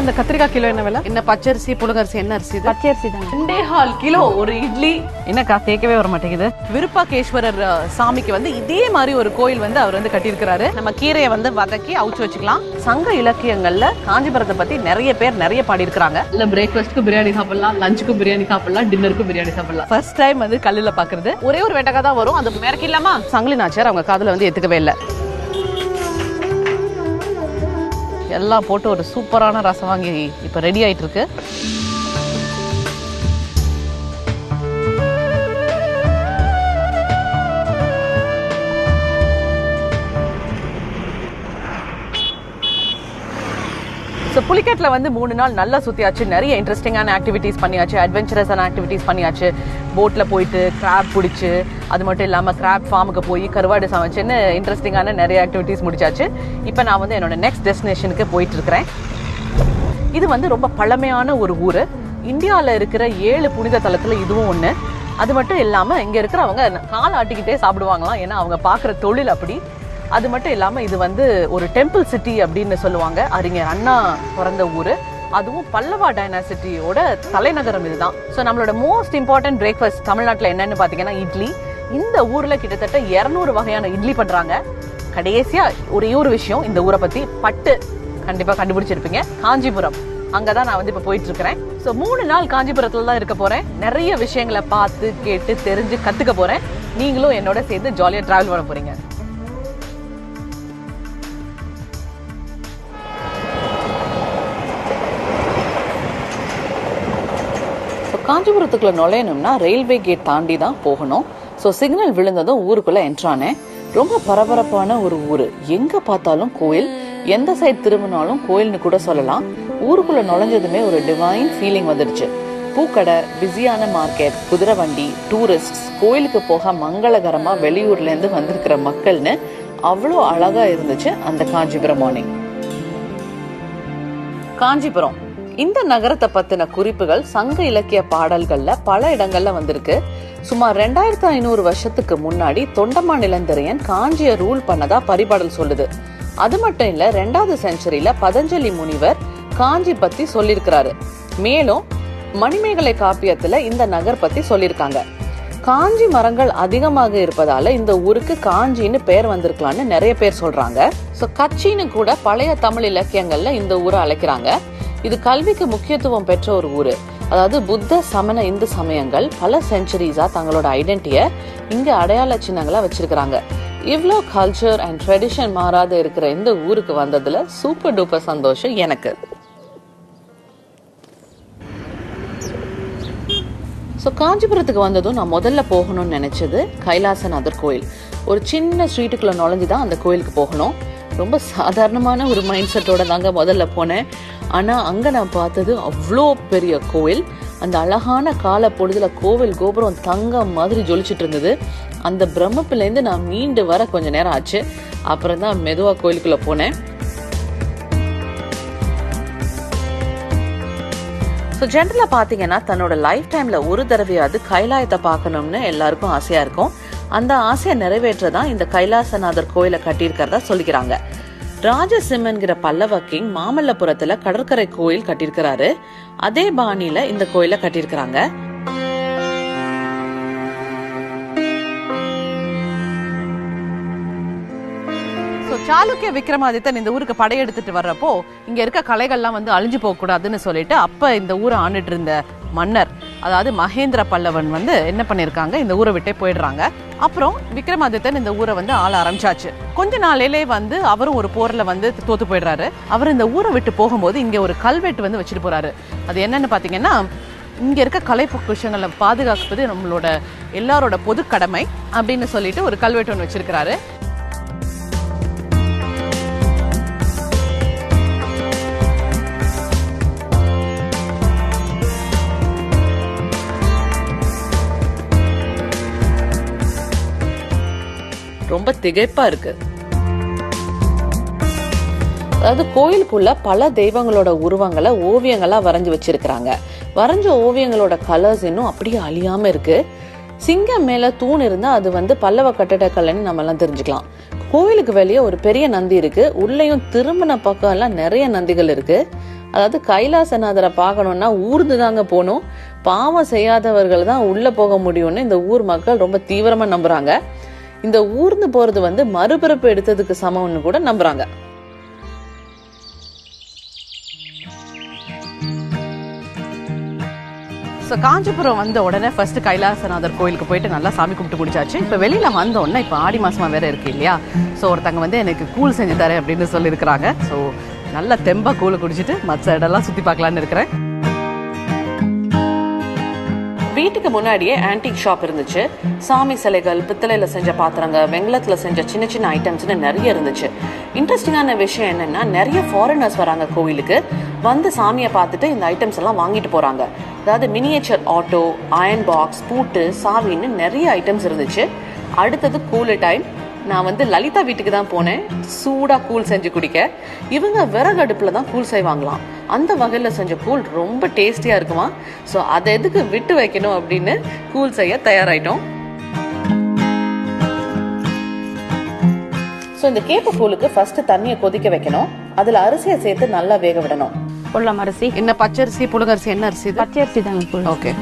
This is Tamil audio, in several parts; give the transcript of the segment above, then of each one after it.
இந்த கத்திரிக்காய் கிலோ என்ன விலை? என்ன பச்சரிசி புழுங்கரிசி என்ன அரிசி? பச்சரிசி தான். 2.5 கிலோ ஒரு இட்லி. என்னக்கா தேக்கவே வர மாட்டேங்குது. விருப்பாகேஸ்வரர் சாமிக்கு வந்து இதே மாதிரி ஒரு கோயில் வந்து அவர் வந்து கட்டியிருக்கிறாரு. நம்ம கீரையை வந்து வதக்கி அவிச்சு வச்சுக்கலாம். சங்க இலக்கியங்கள்ல காஞ்சிபுரத்தை பத்தி நிறைய பேர் நிறைய பாடி இருக்காங்க. இல்ல பிரேக்ஃபாஸ்ட்க்கு பிரியாணி சாப்பிடலாம், லஞ்சுக்கு பிரியாணி சாப்பிடலாம், டின்னருக்கு பிரியாணி சாப்பிடலாம். ஃபர்ஸ்ட் டைம் வந்து கல்லுல பாக்குறது. ஒரே ஒரு வெட்டக்கா தான் வரும், அது மிரக்கில்லாமா? சங்கிலி நாச்சியார் அவங்க காதுல வந்து ஏத்துக்கவே இல்லை. எல்லாம் போட்டு ஒரு சூப்பரான ரசம் வாங்கி இப்ப ரெடி ஆயிட்டு இருக்கு. புலிக்கட்ல வந்து 3 நாள் நல்லா சுத்தியாச்சு. நிறைய இன்ட்ரெஸ்டிங்கான ஆக்டிவிட்டிஸ் பண்ணியாச்சு, அட்வென்ச்சரஸான ஆக்டிவிட்டிஸ் பண்ணியாச்சு. போட்ல போயிட்டு கிராப் பிடிச்சு, அது மட்டும் இல்லாம கிராப் ஃபார்முக்கு போய் கருவாடு சமைச்சுன்னு இன்ட்ரெஸ்டிங்கான நிறைய ஆக்டிவிட்டிஸ் முடிச்சாச்சு. இப்போ நான் வந்து என்னோட நெக்ஸ்ட் டெஸ்டினேஷனுக்கு போயிட்டு இருக்கிறேன். இது வந்து ரொம்ப பழமையான ஒரு ஊர். இந்தியாவில் இருக்கிற 7 புனித தலத்துல இதுவும் ஒன்று. அது மட்டும் இல்லாம இங்க இருக்கிறவங்க கால் ஆட்டிக்கிட்டே சாப்பிடுவாங்களாம், ஏன்னா அவங்க பார்க்குற தொழில் அப்படி. அது மட்டும் இல்லாம இது வந்து ஒரு டெம்பிள் சிட்டி அப்படின்னு சொல்லுவாங்க. அறிஞர் அண்ணா பிறந்த ஊரு, அதுவும் பல்லவா டைனாசிட்டியோட தலைநகரம் இதுதான். ஸோ நம்மளோட மோஸ்ட் இம்பார்ட்டன்ட் பிரேக்ஃபாஸ்ட் தமிழ்நாட்டில் என்னன்னு பாத்தீங்கன்னா இட்லி. இந்த ஊர்ல கிட்டத்தட்ட 200 வகையான இட்லி பண்றாங்க. கடைசியா ஒரே ஒரு விஷயம் இந்த ஊரை பத்தி, பட்டு கண்டிப்பா கண்டுபிடிச்சிருப்பீங்க, காஞ்சிபுரம். அங்கதான் நான் வந்து இப்ப போயிட்டு இருக்கிறேன். ஸோ 3 நாள் காஞ்சிபுரத்துல தான் இருக்க போறேன். நிறைய விஷயங்களை பார்த்து கேட்டு தெரிஞ்சு கத்துக்க போறேன். நீங்களும் என்னோட சேர்ந்து ஜாலியா டிராவல் பண்ண போறீங்க. காஞ்சிபுரத்துக்குள்ள நுழையணும்னா ரயில்வே கேட் தாண்டி தான் போகணும். ஸோ சிக்னல் விழுந்ததும் ஊருக்குள்ள என்ட்ரானேன். ரொம்ப பரபரப்பான ஒரு ஊரு, எங்க பார்த்தாலும் கோயில், எந்த சைட் திரும்பினாலும் கோயில்னு கூட சொல்லலாம். ஊருக்குள்ள நுழைஞ்சதுமே ஒரு டிவைன் ஃபீலிங் வந்துடுச்சு. பூக்கடை, பிஸியான மார்க்கெட், குதிரை வண்டி, டூரிஸ்ட், கோயிலுக்கு போக மங்களகரமா வெளியூர்ல இருந்து வந்திருக்கிற மக்கள்னு அவ்வளோ அழகா இருந்துச்சு அந்த காஞ்சிபுரம் மார்னிங். காஞ்சிபுரம் இந்த நகரத்தை பத்தின குறிப்புகள் சங்க இலக்கிய பாடல்கள்ல பல இடங்கள்ல வந்திருக்கு. சுமார் 2500 வருஷத்துக்கு முன்னாடி தொண்டமான் இளந்திரையன் காஞ்சிய ரூல் பண்ணதா பரிபாடல் சொல்லுது. அது மட்டும் இல்ல, 2வது செஞ்சுரியில பதஞ்சலி முனிவர் காஞ்சி பத்தி சொல்லிருக்கிறாரு. மேலும் மணிமேகலை காப்பியத்துல இந்த நகர் பத்தி சொல்லிருக்காங்க. காஞ்சி மரங்கள் அதிகமாக இருப்பதால இந்த ஊருக்கு காஞ்சின்னு பெயர் வந்திருக்கலாம்னு நிறைய பேர் சொல்றாங்க. சோ கச்சின்னு கூட பழைய தமிழ் இலக்கியங்கள்ல இந்த ஊரை அழைக்கிறாங்க. இது கல்விக்கு முக்கியத்துவம் பெற்ற ஒரு ஊரு. அதாவது புத்த, சமண, இந்து சமயங்கள் பல செஞ்சுரிஸா தங்களோட ஐடென்டிட்டிய இங்க அடையாள சின்னங்களா வச்சிருக்காங்க. இவ்ளோ கல்ச்சர் அண்ட் ட்ரெடிஷன் மாறாத இருக்கிற இந்த ஊருக்கு வந்ததுல சூப்பர் டூப்பர் சந்தோஷம் எனக்கு. ஸோ காஞ்சிபுரத்துக்கு வந்ததும் நான் முதல்ல போகணும்னு நினைச்சது கைலாசநாதர் கோயில். ஒரு சின்ன ஸ்ட்ரீட்டுக்குள்ள நுழைஞ்சுதான் அந்த கோயிலுக்கு போகணும். ரொம்ப சாதாரணமான ஒரு மைண்ட் செட்டோட தாங்க முதல்ல போனேன். ஆனா அங்க நான் பார்த்தது அவ்வளோ பெரிய கோயில். அந்த அழகான கால பொழுதுல கோவில் கோபுரம் தங்கம் மாதிரி ஜொலிச்சுட்டு இருந்தது. அந்த பிரம்மப்புல இருந்து நான் மீண்டு வர கொஞ்ச நேரம் ஆச்சு. அப்புறம் தான் மெதுவா கோயிலுக்குள்ள போனேன். ஸோ ஜென்ரலா பாத்தீங்கன்னா தன்னோட லைஃப் டைம்ல ஒரு தடவையாவது கைலாயத்தை பார்க்கணும்னு எல்லாருக்கும் ஆசையா இருக்கும். அந்த ஆசையை நிறைவேற்றதான் இந்த கைலாசநாதர் கோயிலை கட்டியிருக்கிறதா சொல்லிக்கிறாங்க. ராஜசிம்மன்கிற பல்லவ கிங் மாமல்லபுரத்துல கடற்கரை கோயில் கட்டியிருக்கிறாரு. அதே பாணியில இந்த கோயிலை கட்டியிருக்கிறாங்க. சாளுக்கிய விக்ரமாதித்தன் இந்த ஊருக்கு படையெடுத்துட்டு வர்றப்போ இங்க இருக்க கலைகள்லாம் வந்து அழிஞ்சு போக கூடாதுன்னு சொல்லிட்டு அப்ப இந்த ஊரை ஆண்டுட்டு இருந்த மன்னர், அதாவது மகேந்திர பல்லவன் வந்து என்ன பண்ணிருக்காங்க, இந்த ஊரை விட்டே போயிடுறாங்க. அப்புறம் விக்ரமாதித்தன் இந்த ஊரை வந்து ஆள ஆரம்பிச்சாச்சு. கொஞ்ச நாளிலே வந்து அவரும் ஒரு போர்ல வந்து தோத்து போயிடுறாரு. அவர் இந்த ஊரை விட்டு போகும்போது இங்க ஒரு கல்வெட்டு வந்து வச்சுட்டு போறாரு. அது என்னன்னு பாத்தீங்கன்னா, இங்க இருக்க கலை பொக்கிஷங்களை பாதுகாப்பது நம்மளோட எல்லாரோட பொது கடமை அப்படின்னு சொல்லிட்டு ஒரு கல்வெட்டு ஒன்று வச்சிருக்கிறாரு. ரொம்ப திகைப்பா இருக்கு. அதாவது கோயிலுக்குள்ள பல தெய்வங்களோட உருவங்களை ஓவியங்களா வரைஞ்சு வச்சிருக்கிறாங்க. வரைஞ்ச ஓவியங்களோட கலர்ஸ் இன்னும் அப்படியே அழியாம இருக்கு. சிங்கம் மேல தூண் இருந்தா அது வந்து பல்லவ கட்டடக்கலைன்னு நம்ம எல்லாம் தெரிஞ்சுக்கலாம். கோயிலுக்கு வெளியே ஒரு பெரிய நந்தி இருக்கு. உள்ளேயும் திரும்பின பக்கம் எல்லாம் நிறைய நந்திகள் இருக்கு. அதாவது கைலாசநாதரை பார்க்கணும்னா ஊர்ந்து தாங்க போகணும், பாவம் செய்யாதவர்கள் தான் உள்ள போக முடியும்னு இந்த ஊர் மக்கள் ரொம்ப தீவிரமா நம்புறாங்க. இந்த ஊர்ந்து போறது வந்து மறுபிறப்பு எடுத்ததுக்கு சமம்னு கூட நம்புறாங்க. ஸோ காஞ்சிபுரம் வந்த உடனே ஃபர்ஸ்ட் கைலாசநாதர் கோயிலுக்கு போயிட்டு நல்லா சாமி கும்பிட்டு முடிச்சாச்சு. இப்போ வெளியில வந்த உடனே இப்போ ஆடி மாசமா வேற இருக்கு இல்லையா, ஸோ ஒருத்தங்க வந்து எனக்கு கூழ் செஞ்சு தரேன் அப்படின்னு சொல்லியிருக்கிறாங்க. ஸோ நல்லா தெம்பா கூழை குடிச்சிட்டு மற்ற இடம்லாம் சுற்றி பார்க்கலான்னு இருக்கிறேன். வீட்டுக்கு முன்னாடியே ஆன்டிக் ஷாப் இருந்துச்சு. சாமி சிலைகள், பித்தளையில செஞ்ச பாத்திரங்க, வெங்கலத்துல செஞ்ச சின்ன சின்ன ஐட்டம்ஸ்னு நிறைய இருந்துச்சு. இன்ட்ரெஸ்டிங்கான விஷயம் என்னன்னா, நிறைய ஃபாரினர்ஸ் வராங்க கோவிலுக்கு, வந்து சாமியை பார்த்துட்டு இந்த ஐட்டம்ஸ் எல்லாம் வாங்கிட்டு போறாங்க. அதாவது மினியேச்சர் ஆட்டோ, அயன் பாக்ஸ், பூட்டு, சாவின்னு நிறைய ஐட்டம்ஸ் இருந்துச்சு. அடுத்தது கூல் டைம். நான் வந்து லலிதா வீட்டுக்கு தான் போனேன் சூடா கூழ் செஞ்சு குடிக்க. இவங்க விறகு அடுப்புல தான் கூழ் செய்வாங்களாம். அந்த வகையில் செஞ்ச கூழ் ரொம்ப டேஸ்டியா இருக்குமா. ஸோ அதை எதுக்கு விட்டு வைக்கணும் அப்படின்னு கூழ் செய்ய தயாராயிட்டோம். ஸோ இந்த கேப்ப கூழுக்கு ஃபர்ஸ்ட் தண்ணியை கொதிக்க வைக்கணும். அதுல அரிசியை சேர்த்து நல்லா வேக விடணும். கொள்ளம் அரிசி என்ன, பச்சரிசி, புழுங்கரிசி, என்ன அரிசி? பச்சரிசி தாங்க. ஓகே.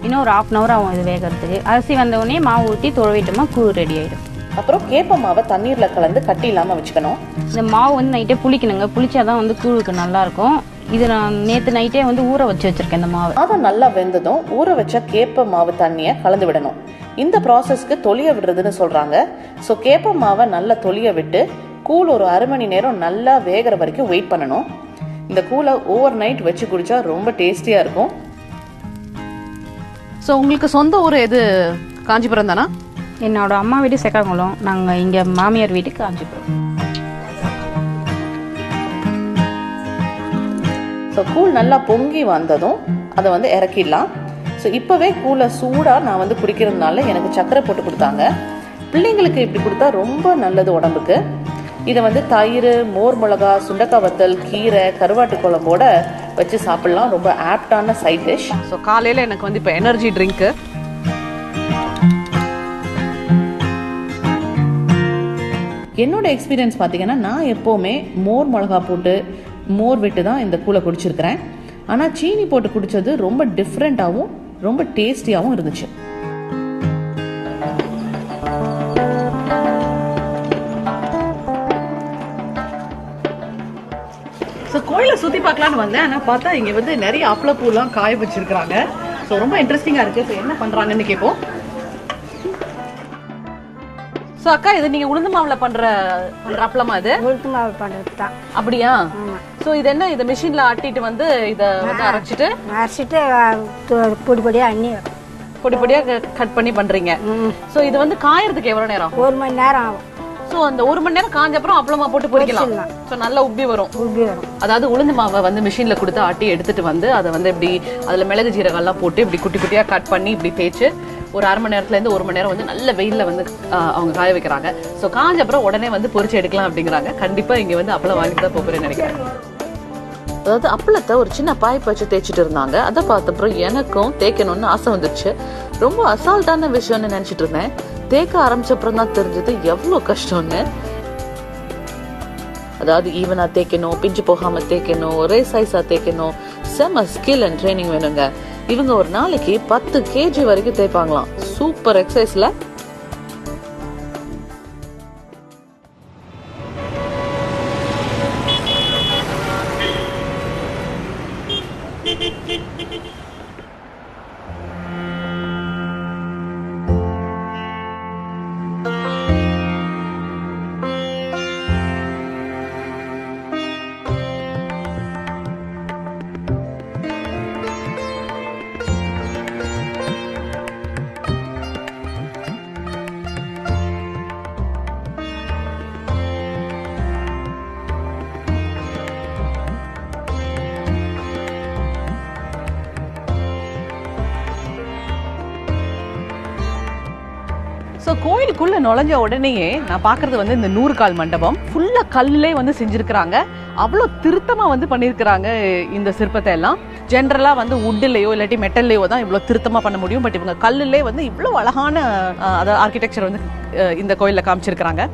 இன்னும் ஒரு 1/2 hour ஆகும் இது வேகிறதுக்கு. அரிசி வந்த உடனே மாவு ஊற்றி தொழுவிட்டோமா கூழ் ரெடி ஆயிடும். அப்புறம் கேப்ப மாவை தண்ணீர்ல கலந்து கட்டி இல்லாம வச்சுக்கணும். இந்த மாவு வந்து நைட்டே புளிக்கணுங்க, புளிச்சாதான் வந்து கூழுக்கு நல்லா இருக்கும். இது நான் நேற்று நைட்டே வந்து ஊற வச்சு வச்சிருக்கேன். இந்த மாவு அதை நல்லா வெந்ததும் ஊற வச்ச கேப்ப மாவு தண்ணியை கலந்து விடணும். இந்த ப்ராசஸ்க்கு தொலிய விடுறதுன்னு சொல்றாங்க. ஸோ கேப்ப மாவை நல்லா தொலிய விட்டு கூழ் ஒரு 1/2 மணி நேரம் நல்லா வேகிற வரைக்கும் வெயிட் பண்ணணும். இந்த கூழை ஓவர் நைட் வச்சு குடிச்சா ரொம்ப டேஸ்டியா இருக்கும். ஸோ உங்களுக்கு சொந்த ஊர் எது? காஞ்சிபுரம் தானா? என்னோட அம்மா வீடு செக்காங்குளம், நாங்கள் இங்கே மாமியார் வீட்டுக்கு காஞ்சிபுரம். ஸோ கூழ் நல்லா பொங்கி வந்ததும் அதை வந்து இறக்கிடலாம். ஸோ இப்போவே கூழை சூடாக நான் வந்து குடிக்கிறதுனால எனக்கு சர்க்கரை போட்டு கொடுத்தாங்க. பிள்ளைங்களுக்கு இப்படி கொடுத்தா ரொம்ப நல்லது உடம்புக்கு. இதை வந்து தயிர், மோர் மிளகா, சுண்டக்காய் வத்தல், கீரை, கருவாட்டு குழம்போட வச்சு சாப்பிடலாம். ரொம்ப ஆப்டான சைட் டிஷ். ஸோ காலையில் எனக்கு வந்து இப்போ எனர்ஜி ட்ரிங்க்கு. என்னோட எக்ஸ்பீரியன்ஸ் பார்த்தீங்கன்னா, நான் எப்போவுமே மோர் மிளகா போட்டு மோர் விட்டு தான் இந்த கூழை குடிச்சிருக்கிறேன். ஆனால் சீனி போட்டு குடித்தது ரொம்ப டிஃப்ரெண்ட்டாகவும் ரொம்ப டேஸ்டியாகவும் இருந்துச்சு. ஸோ கோயிலை சுற்றி பார்க்கலான்னு வந்தேன். ஆனால் பார்த்தா இங்கே வந்து நிறைய அப்பளப்பூலாம் காய வச்சிருக்கிறாங்க. ஸோ ரொம்ப இன்ட்ரெஸ்டிங்காக இருக்குது. ஸோ என்ன பண்ணுறாங்கன்னு கேட்போம். ஸோ அக்கா, இது நீங்கள் உளுந்து மாவில் பண்ணுற அப்பளமா? இது உளுந்து மாவு பண்ணுறது தான். அப்படியா? ஸோ இது என்ன, இதை மிஷினில் ஆட்டிட்டு வந்து இதை வந்து அரைச்சிட்டு பொடி பொடியாக அண்ணி பொடி பொடியாக கட் பண்ணி பண்ணுறீங்க. ஸோ இது வந்து காயறதுக்கு எவ்வளோ நேரம்? 1 மணி நேரம் ஆகும். ஸோ அந்த 1 மணி நேரம் காஞ்ச அப்புறம் அப்பளமா போட்டு பொரிக்கலாம். ஸோ நல்லா உப்பி வரும். அதாவது உளுந்து மாவை வந்து மிஷின்ல கொடுத்து ஆட்டி எடுத்துட்டு வந்து அதை வந்து இப்படி அதுல மிளகு ஜீரகம்லாம் போட்டு இப்படி குட்டி குட்டியா கட் பண்ணி இப்படி தேய்ச்சு ஒரு 1/2 மணி நேரத்துல இருந்து 1 மணி நேரம் வந்து நல்ல வெயில்ல வந்து அவங்க காய வைக்கிறாங்க. ஸோ காஞ்ச அப்புறம் உடனே வந்து பொரிச்சு எடுக்கலாம் அப்படிங்கிறாங்க. கண்டிப்பா இங்க வந்து அப்பளம் வாங்கிட்டு தான் போறேன்னு நினைக்கிறேன். அதாவது அப்பளத்தை ஒரு சின்ன பாய்ப்பு வச்சு தேய்ச்சிட்டு இருந்தாங்க. அதை பார்த்த அப்புறம் எனக்கும் தேய்க்கணும்னு ஆசை வந்துருச்சு. ரொம்ப அசால்ட்டான விஷயம்னு நினைச்சிட்டு இருந்தேன். தேய்க்க ஆரம்பிச்ச அப்புறம் தான் தெரிஞ்சது எவ்வளோ கஷ்டம்னு. அதாவது ஈவனா தேய்க்கணும், பிஞ்சு போகாம தேய்க்கணும், ஒரே சைஸா தேய்க்கணும். செம ஸ்கில் அண்ட் ட்ரைனிங் வேணுங்க. இவங்க ஒரு நாளைக்கு 10 kg வரைக்கும் தேய்ப்பாங்களாம். சூப்பர் எக்ஸசைஸ்ல. ஸோ கோயிலுக்குள்ள நுழைஞ்ச உடனேயே நான் பார்க்கறது வந்து இந்த 100 கால் மண்டபம். ஃபுல்லா கல்லே வந்து செஞ்சிருக்கிறாங்க. அவ்வளோ திருத்தமா வந்து பண்ணியிருக்கிறாங்க இந்த சிற்பத்தை எல்லாம். ஜென்ரலா வந்து உட்லேயோ இல்லாட்டி மெட்டல்லையோ தான் இவ்வளோ திருத்தமா பண்ண முடியும். பட் இவங்க கல்லுலே வந்து இவ்வளோ அழகான அதாவது ஆர்கிடெக்சர் வந்து இந்த கோயிலில் காமிச்சிருக்கிறாங்க.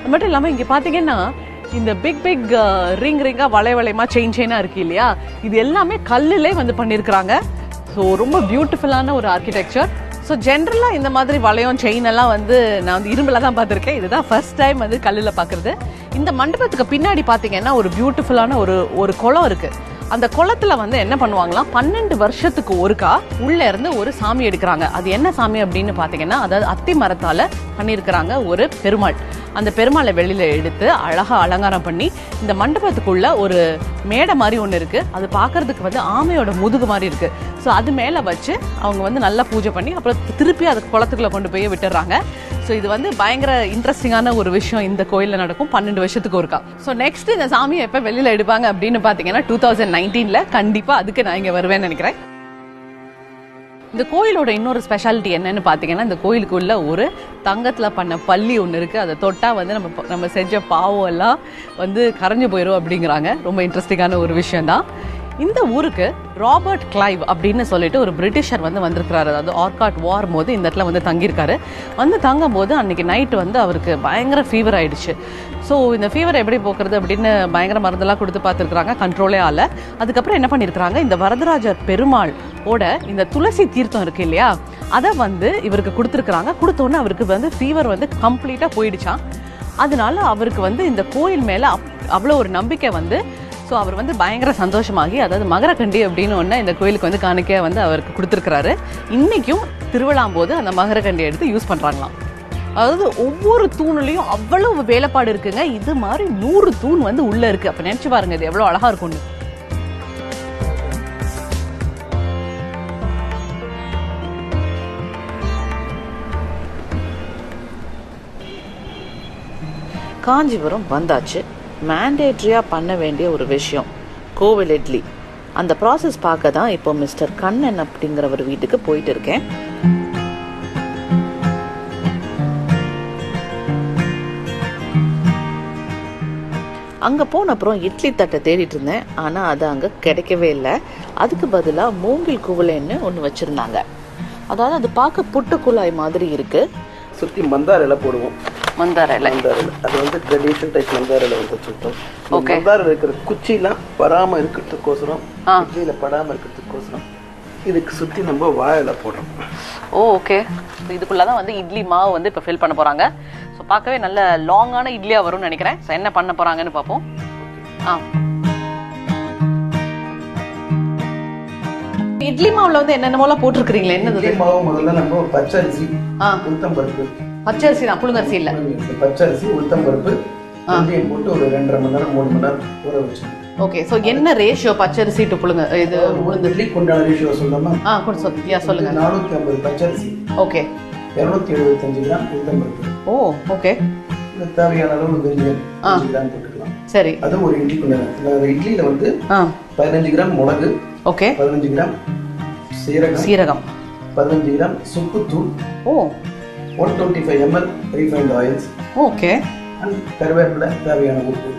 அது மட்டும் இல்லாமல் இங்கே பார்த்தீங்கன்னா இந்த பிக் பிக் ரிங்கா வளையமா செயினா இருக்கு இல்லையா, இது எல்லாமே கல்லுலே வந்து பண்ணியிருக்கிறாங்க. ஸோ ரொம்ப பியூட்டிஃபுல்லான ஒரு ஆர்கிடெக்சர். ஸோ ஜென்ரலாக இந்த மாதிரி வளையம் செயின் எல்லாம் வந்து நான் வந்து இரும்பில் தான் பார்த்துருக்கேன். இதுதான் ஃபர்ஸ்ட் டைம் வந்து கல்லில் பார்க்குறது. இந்த மண்டபத்துக்கு பின்னாடி பார்த்தீங்கன்னா ஒரு பியூட்டிஃபுல்லான ஒரு குளம் இருக்குது. அந்த குளத்தில் வந்து என்ன பண்ணுவாங்களாம், 12 வருஷத்துக்கு ஒருக்கா உள்ளே இருந்து ஒரு சாமி எடுக்கிறாங்க. அது என்ன சாமி அப்படின்னு பார்த்தீங்கன்னா, அதாவது அத்தி மரத்தால் பண்ணியிருக்கிறாங்க ஒரு பெருமாள். அந்த பெருமாளை வெளியில் எடுத்து அழகாக அலங்காரம் பண்ணி இந்த மண்டபத்துக்குள்ள ஒரு மேடை மாதிரி ஒன்று இருக்குது. அது பார்க்கறதுக்கு வந்து ஆமையோட முதுகு மாதிரி இருக்குது. ஸோ அது மேலே வச்சு அவங்க வந்து நல்லா பூஜை பண்ணி அப்புறம் திருப்பி அதுக்கு குளத்துக்குள்ளே கொண்டு போய் விட்டுறாங்க. ஸோ இது வந்து பயங்கர இன்ட்ரெஸ்டிங்கான ஒரு விஷயம் இந்த கோயிலில் நடக்கும் 12 வருஷத்துக்கு ஒருக்கா. ஸோ நெக்ஸ்ட் இந்த சாமியை எப்போ வெளியில் எடுப்பாங்க அப்படின்னு பார்த்தீங்கன்னா 2019 கண்டிப்பாக அதுக்கு நான் இங்கே வருவேன்னு நினைக்கிறேன். இந்த கோயிலோட இன்னொரு ஸ்பெஷாலிட்டி என்னன்னு பார்த்தீங்கன்னா, இந்த கோயிலுக்குள்ள ஒரு தங்கத்தில் பண்ண பள்ளி ஒன்று இருக்குது. அதை தொட்டால் வந்து நம்ம செஞ்ச பாவம் எல்லாம் வந்து கரைஞ்சு போயிடும் அப்படிங்கிறாங்க. ரொம்ப இன்ட்ரெஸ்டிங்கான ஒரு விஷயம்தான். இந்த ஊருக்கு ராபர்ட் கிளைவ் அப்படின்னு சொல்லிட்டு ஒரு பிரிட்டிஷர் வந்து வந்திருக்கிறாரு. அதாவது ஆர்காட் வார் போது இந்த இடத்துல வந்து தங்கியிருக்காரு. வந்து தங்கும் போது அன்னைக்கு நைட்டு வந்து அவருக்கு பயங்கர ஃபீவர் ஆயிடுச்சு. ஸோ இந்த ஃபீவரை எப்படி போக்குறது அப்படின்னு பயங்கர மருந்தெல்லாம் கொடுத்து பார்த்துருக்குறாங்க, கண்ட்ரோலே ஆகல. அதுக்கப்புறம் என்ன பண்ணியிருக்கிறாங்க, இந்த வரதராஜர் பெருமாள் ஓட இந்த துளசி தீர்த்தம் இருக்கு இல்லையா, அதை வந்து இவருக்கு கொடுத்துருக்குறாங்க. கொடுத்தோன்னே அவருக்கு வந்து ஃபீவர் வந்து கம்ப்ளீட்டாக போயிடுச்சான். அதனால அவருக்கு வந்து இந்த கோயில் மேலே அவ்வளோ ஒரு நம்பிக்கை வந்து, ஸோ அவர் வந்து பயங்கர சந்தோஷமாகி, அதாவது மகரக்கண்டி அப்படின்னு ஒன்று இந்த கோயிலுக்கு வந்து காணிக்க வந்து அவருக்கு கொடுத்துருக்குறாரு. இன்றைக்கும் திருவிழாம் போது அந்த மகரக்கண்டி எடுத்து யூஸ் பண்ணுறாங்களாம். அதாவது ஒவ்வொரு தூணுலையும் அவ்வளவு வேலைப்பாடு இருக்குங்க. இது மாதிரி 100 தூண் வந்து உள்ளே இருக்குது. அப்போ நினச்சி பாருங்க இது எவ்வளோ அழகாக இருக்கும்னு. காஞ்சிபுரம் வந்தாச்சு. மேண்டேட்ரியாக பண்ண வேண்டிய ஒரு விஷயம் கோவில் இட்லி. அந்த ப்ராசஸ் பார்க்க தான் இப்போ மிஸ்டர் கண்ணன் அப்படிங்கிறவர் வீட்டுக்கு போயிட்டு இருக்கேன். அங்கே போன அப்புறம் இட்லி தட்டை தேடிட்டு இருந்தேன். ஆனால் அது அங்கே கிடைக்கவே இல்லை. அதுக்கு பதிலாக மூங்கில் குவளைன்னு ஒன்று வச்சுருந்தாங்க. அதாவது அது பார்க்க புட்டு குழாய் மாதிரி இருக்குது. சுற்றி மந்தார இலை போடுவோம். மந்தார இலை அது வந்து ட்ரெடிஷனல் டைப் மந்தார இலை வந்து வச்சுருக்கோம். மந்தார இருக்கிற குச்சிலாம் படாமல் இருக்கிறதுக்கோசரம், இட்லியில் படாமல் இருக்கிறதுக்கோசரம் இதுக்கு சுற்றி நம்ம வாழை இலை போடுறோம். ஓகே. இதுக்குள்ளே தான் வந்து இட்லி மாவு வந்து இப்போ ஃபில் பண்ண போகிறாங்க. ஸோ பார்க்கவே நல்ல லாங்கான இட்லியாக வரும்னு நினைக்கிறேன். ஸோ என்ன பண்ண போகிறாங்கன்னு பார்ப்போம். இட்லி மாவுல வந்து என்னென்னமோலாம் போட்டிருக்கிறீங்களே, என்னது? இட்லி மாவு முதல்ல நம்ம பச்சரிசி, உளுத்தம் பருப்பு. பச்சரிசி தான், புழுங்கரிசி இல்லை. பச்சரிசி, உளுத்தம் பருப்பு ரெண்டையும் போட்டு ஒரு 2.5 மணி நேரம் 3 மணி நேரம் ஊற வச்சு. ஓகே. ஸோ என்ன ரேஷியோ பச்சரிசி டு புழுங்க இது உளுந்து? இட்லிக்கு உண்டான ரேஷியோ சொல்லலாமா? சொல்லுங்க. 450 பச்சரிசி, ஓகே, 275 கிராம் உளுத்தம் பருப்பு. ஓ ஓகே. தேவையான அளவு வெந்தயம் 5 கிராம் போட்டுக்கலாம். சரி. அது ஒரு இட்லிக்கு உண்டான. இட்லியில வந்து 15 கிராம் மிளகு, ஓகே, 15 கிராம் சீரகம், 15 கிராம் சுக்குத்தூள், ஓ, 125 ml refined oils, okay, and கருவேப்பிலை, தேவையான உப்பு.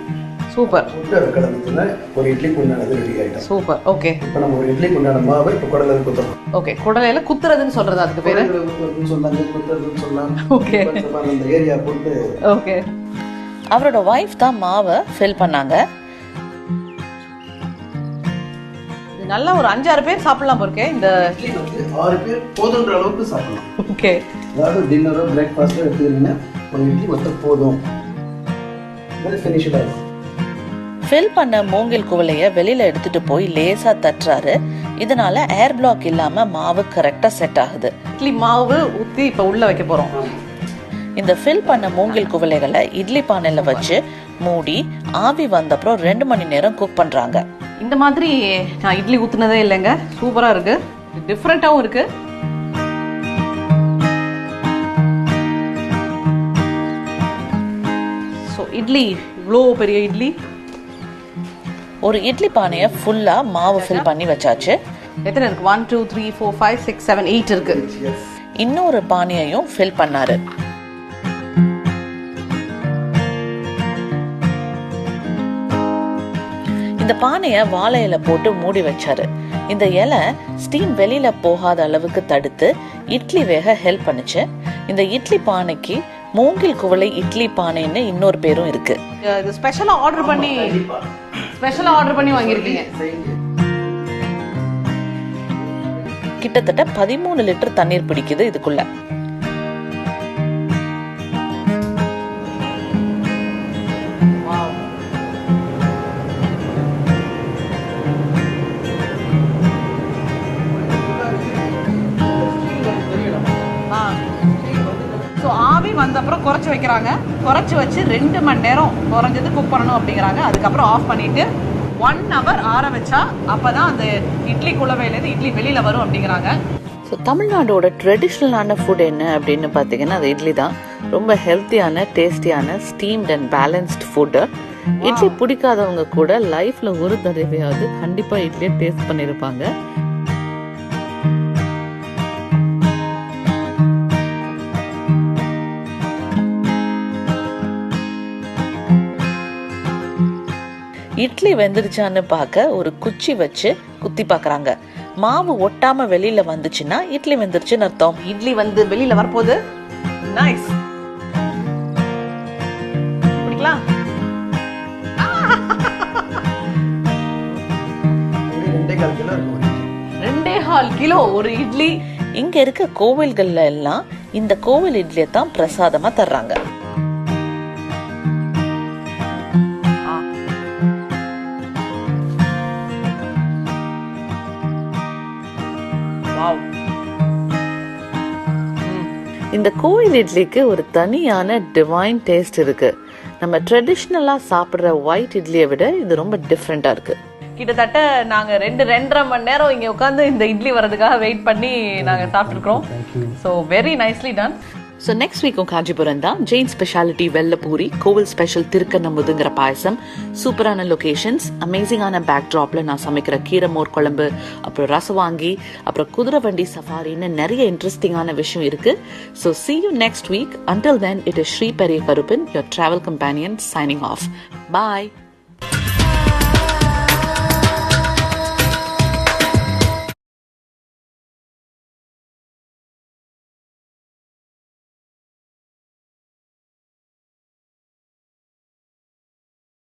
சூப்பர். உப்பு கலந்துனா ஒரு இட்லிக்கு உண்டானது ரெடி ஆயிடும். சூப்பர். ஓகே. இப்போ நம்ம ஒரு இட்லிக்கு உண்டான மாவை இப்போ குடலையில குத்துறோம். ஓகே. குடலையில குத்துறதுன்னு சொல்றது அதுக்கு பேரு சொன்னாங்க, குத்துறதுன்னு சொன்னாங்க. ஓகே. அந்த ஏரியா போட்டு. ஓகே. அவரோட வைஃப் தான் மாவை ஃபில் பண்ணாங்க. நல்லா ஒரு 5-6 பேர் சாப்பிடலாம் போறேன். இந்த 6 பேர் போதுன்ற அளவுக்கு சாப்பிடலாம். ஓகே. அதாவது டின்னரோ பிரேக்ஃபாஸ்டோ எடுத்துக்கிட்டீங்கன்னா ஒரு இட்லி மட்டும் போதும். இது ஃபினிஷ்ட் ஆயிடும். ஃபில் பண்ண மூங்கில் குவளையை வெளியில எடுத்துட்டு போய் லேசா தட்டுறாரு. இதனால ஏர் பிளாக் இல்லாம மாவு கரெக்டா செட் ஆகுது. இட்லி மாவு ஊத்தி இப்ப உள்ள வைக்க போறோம். இந்த ஃபில் பண்ண மூங்கில் குவளைகளை இட்லி பானையில வச்சு மூடி ஆவி வந்தப்புறம் 2 மணி நேரம் குக் பண்றாங்க. இந்த மாதிரி நான் இட்லி ஊத்துனதே இல்லைங்க. சூப்பரா இருக்கு, டிஃப்ரெண்டாவும் இருக்கு. ஸோ இட்லி இவ்வளோ பெரிய இட்லி. ஒரு இட்லி பானையை ஃபுல்லா மாவு ஃபில் பண்ணி வச்சாச்சு. எத்தனை இருக்கு? 1 2 3 4 5 6 7 8 இருக்கு. இன்னொரு பானையையும் ஃபில் பண்ணாரு. இந்த பானையை வாழை இலை போட்டு மூடி வச்சாரு. இந்த இலை ஸ்டீம் வெளியில போகாத அளவுக்கு தடுத்து இட்லி வேக ஹெல்ப் பண்ணுச்சு. இந்த இட்லி பானைக்கு மூங்கில் குவளை இட்லி பானைன்னு இன்னொரு பேரும் இருக்கு. இது ஸ்பெஷலா ஆர்டர் பண்ணி வாங்கியிருக்கீங்க. கிட்டத்தட்ட 13 லிட்டர் தண்ணீர் பிடிக்குது இதுக்குள்ள. ஆவி வந்த அப்புறம் குறைச்சு வைக்கிறாங்க. குறைச்சு வச்சு 2 மணி நேரம் குறைஞ்சது குக் பண்ணணும் அப்படிங்கிறாங்க. அதுக்கப்புறம் ஆஃப் பண்ணிட்டு 1 hour ஆற வச்சா அப்பதான் அந்த இட்லி குழவையிலேருந்து இட்லி வெளியில வரும் அப்படிங்கிறாங்க. ஸோ தமிழ்நாடோட ட்ரெடிஷ்னலான ஃபுட் என்ன அப்படின்னு பார்த்தீங்கன்னா அது இட்லி தான். ரொம்ப ஹெல்த்தியான, டேஸ்டியான, steamed and balanced food. Idli பிடிக்காதவங்க கூட லைஃப்ல ஒரு தடவையாவது கண்டிப்பா இட்லியை டேஸ்ட் பண்ணியிருப்பாங்க. இட்லி வெந்துருச்சான்னு பார்க்க ஒரு குச்சி வச்சு குத்தி பார்க்கறாங்க. மாவு ஒட்டாம வெளியில வந்துச்சுன்னா இட்லி வெந்துருச்சுன்னு அர்த்தம். இட்லி வந்து வெளியில வரப்போகுது. நைஸ். பிடிக்கலாம். 2.25 கிலோ ஒரு இட்லி. இங்க இருக்க கோவில்கள்ல எல்லாம் இந்த கோவில் இட்லியை தான் பிரசாதமா தர்றாங்க. இந்த கோவில் இட்லிக்கு ஒரு தனியான டிவைன் டேஸ்ட் இருக்கு. நம்ம ட்ரெடிஷ்னலா சாப்பிடுற ஒயிட் இட்லியை விட இது ரொம்ப டிஃப்ரெண்டா இருக்கு. கிட்டத்தட்ட நாங்க 2.5 மணி நேரம் இங்க உட்காந்து இந்த இட்லி வரதுக்காக வெயிட் பண்ணி நாங்க சாப்பிட்டுருக்கோம். So very nicely done. So next வீக்கும் காஞ்சிபுரம் தான். ஜெயின் ஸ்பெஷாலிட்டி வெள்ளப்பூரி, கோவில் ஸ்பெஷல் திருக்கண்ணமுதுங்கிற பாயசம், சூப்பரான லொகேஷன்ஸ், அமேசிங்கான பேக் ட்ராப்ல நான் சமைக்கிற கீரை மோர் குழம்பு, அப்புறம் ரசவாங்கி, அப்புறம் குதிரை வண்டி சஃபாரின்னு நிறைய இன்ட்ரெஸ்டிங்கான விஷயம் இருக்கு. So see you next week. Until then, it is Sri Periya Karupan, your travel companion, signing off. Bye.